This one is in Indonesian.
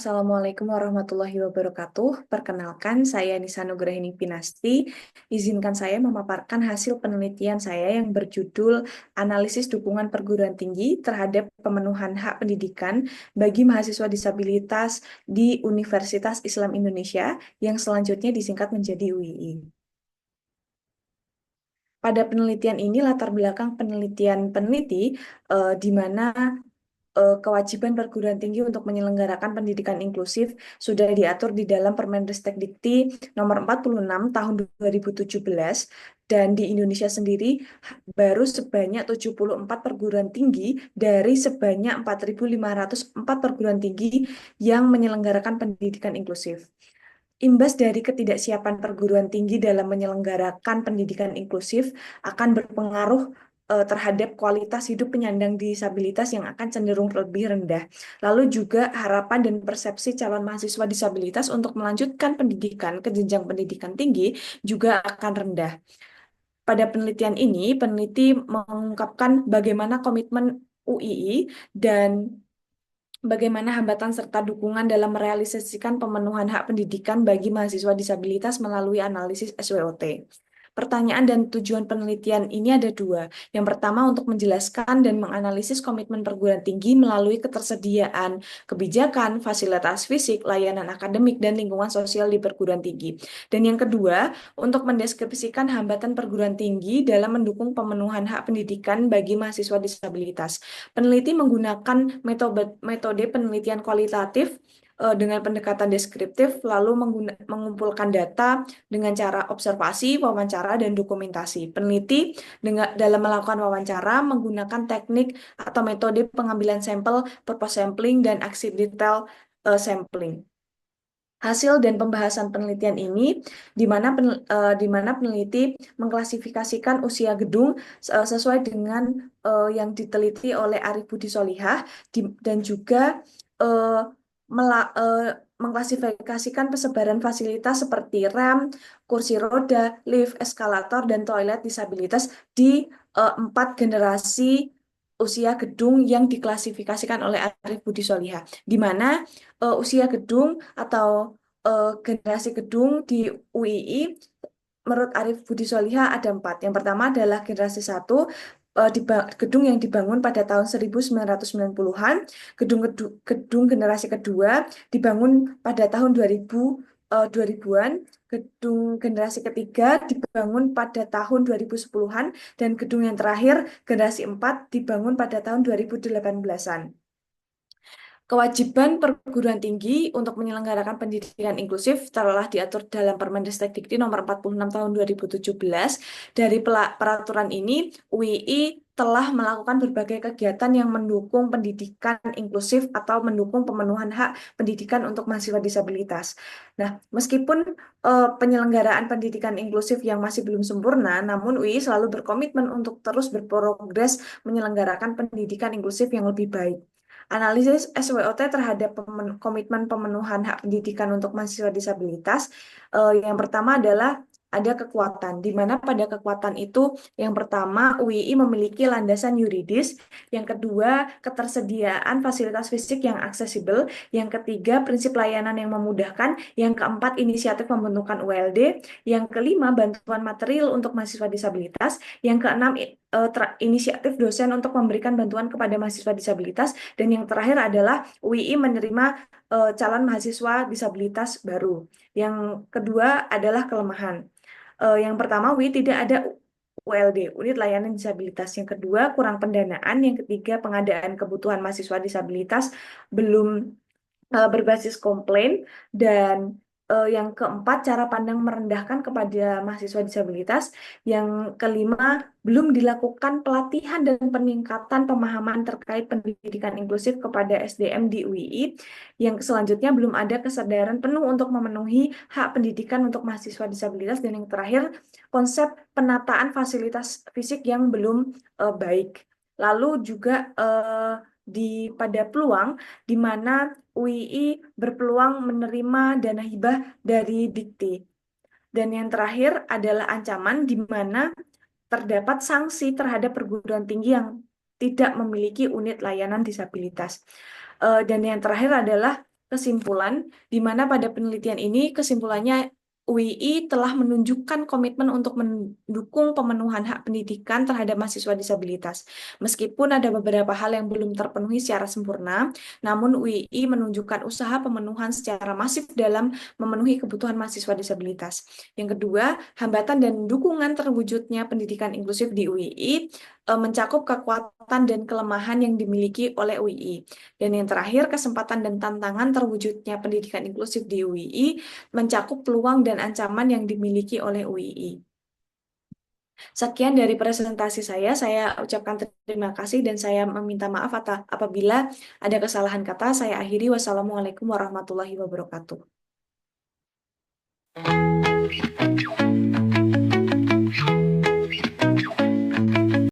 Assalamualaikum warahmatullahi wabarakatuh. Perkenalkan, saya Nisa Nugrahini Pinasti. Izinkan saya memaparkan hasil penelitian saya yang berjudul Analisis Dukungan Perguruan Tinggi terhadap Pemenuhan Hak Pendidikan bagi Mahasiswa Disabilitas di Universitas Islam Indonesia yang selanjutnya disingkat menjadi UII. Pada penelitian ini latar belakang penelitian peneliti di mana kewajiban perguruan tinggi untuk menyelenggarakan pendidikan inklusif sudah diatur di dalam Permendikti nomor 46 tahun 2017 dan di Indonesia sendiri baru sebanyak 74 perguruan tinggi dari sebanyak 4.504 perguruan tinggi yang menyelenggarakan pendidikan inklusif. Imbas dari ketidaksiapan perguruan tinggi dalam menyelenggarakan pendidikan inklusif akan berpengaruh terhadap kualitas hidup penyandang disabilitas yang akan cenderung lebih rendah. Lalu juga harapan dan persepsi calon mahasiswa disabilitas untuk melanjutkan pendidikan ke jenjang pendidikan tinggi juga akan rendah. Pada penelitian ini, peneliti mengungkapkan bagaimana komitmen UII dan bagaimana hambatan serta dukungan dalam merealisasikan pemenuhan hak pendidikan bagi mahasiswa disabilitas melalui analisis SWOT. Pertanyaan dan tujuan penelitian ini ada dua. Yang pertama untuk menjelaskan dan menganalisis komitmen perguruan tinggi melalui ketersediaan kebijakan, fasilitas fisik, layanan akademik, dan lingkungan sosial di perguruan tinggi. Dan yang kedua, untuk mendeskripsikan hambatan perguruan tinggi dalam mendukung pemenuhan hak pendidikan bagi mahasiswa disabilitas. Peneliti menggunakan metode penelitian kualitatif dengan pendekatan deskriptif, lalu mengumpulkan data dengan cara observasi, wawancara, dan dokumentasi. Peneliti dalam melakukan wawancara menggunakan teknik atau metode pengambilan sampel, purpose sampling, dan aksi detail sampling. Hasil dan pembahasan penelitian ini di mana peneliti mengklasifikasikan usia gedung sesuai dengan yang diteliti oleh Arif Budi Solihah dan juga eh, mengklasifikasikan persebaran fasilitas seperti rem, kursi roda, lift, eskalator, dan toilet disabilitas di 4 generasi usia gedung yang diklasifikasikan oleh Arif Budi Solihah, di mana usia gedung atau generasi gedung di UII menurut Arif Budi Solihah ada 4. Yang pertama adalah generasi 1, gedung yang dibangun pada tahun 1990-an. Gedung generasi kedua dibangun pada tahun 2000-an. Gedung generasi ketiga dibangun pada tahun 2010-an. Dan gedung yang terakhir, generasi 4, dibangun pada tahun 2018-an. Kewajiban perguruan tinggi untuk menyelenggarakan pendidikan inklusif telah diatur dalam Permendikti nomor 46 tahun 2017. Dari peraturan ini, UII telah melakukan berbagai kegiatan yang mendukung pendidikan inklusif atau mendukung pemenuhan hak pendidikan untuk mahasiswa disabilitas. Nah, meskipun penyelenggaraan pendidikan inklusif yang masih belum sempurna, namun UII selalu berkomitmen untuk terus berprogres menyelenggarakan pendidikan inklusif yang lebih baik. Analisis SWOT terhadap komitmen pemenuhan hak pendidikan untuk mahasiswa disabilitas. Yang pertama adalah ada kekuatan, di mana pada kekuatan itu yang pertama UII memiliki landasan yuridis, yang kedua ketersediaan fasilitas fisik yang aksesibel, yang ketiga prinsip layanan yang memudahkan, yang keempat inisiatif pembentukan ULD, yang kelima bantuan material untuk mahasiswa disabilitas, yang keenam inisiatif dosen untuk memberikan bantuan kepada mahasiswa disabilitas, dan yang terakhir adalah UII menerima calon mahasiswa disabilitas baru. Yang kedua adalah kelemahan. Yang pertama, UII tidak ada ULD, unit layanan disabilitas. Yang kedua, kurang pendanaan. Yang ketiga, pengadaan kebutuhan mahasiswa disabilitas belum berbasis komplain. Dan yang keempat, cara pandang merendahkan kepada mahasiswa disabilitas. Yang kelima, belum dilakukan pelatihan dan peningkatan pemahaman terkait pendidikan inklusif kepada SDM di UII. Yang selanjutnya, belum ada kesadaran penuh untuk memenuhi hak pendidikan untuk mahasiswa disabilitas. Dan yang terakhir, konsep penataan fasilitas fisik yang belum baik. Lalu juga pada peluang di mana UII berpeluang menerima dana hibah dari Dikti. Dan yang terakhir adalah ancaman di mana terdapat sanksi terhadap perguruan tinggi yang tidak memiliki unit layanan disabilitas. Dan yang terakhir adalah kesimpulan, di mana pada penelitian ini kesimpulannya UII telah menunjukkan komitmen untuk mendukung pemenuhan hak pendidikan terhadap mahasiswa disabilitas. Meskipun ada beberapa hal yang belum terpenuhi secara sempurna, namun UII menunjukkan usaha pemenuhan secara masif dalam memenuhi kebutuhan mahasiswa disabilitas. Yang kedua, hambatan dan dukungan terwujudnya pendidikan inklusif di UII mencakup kekuatan dan kelemahan yang dimiliki oleh UII. Dan yang terakhir, kesempatan dan tantangan terwujudnya pendidikan inklusif di UII mencakup peluang dan ancaman yang dimiliki oleh UII. Sekian dari presentasi saya ucapkan terima kasih dan saya meminta maaf apabila ada kesalahan kata. Saya akhiri. Wassalamualaikum warahmatullahi wabarakatuh.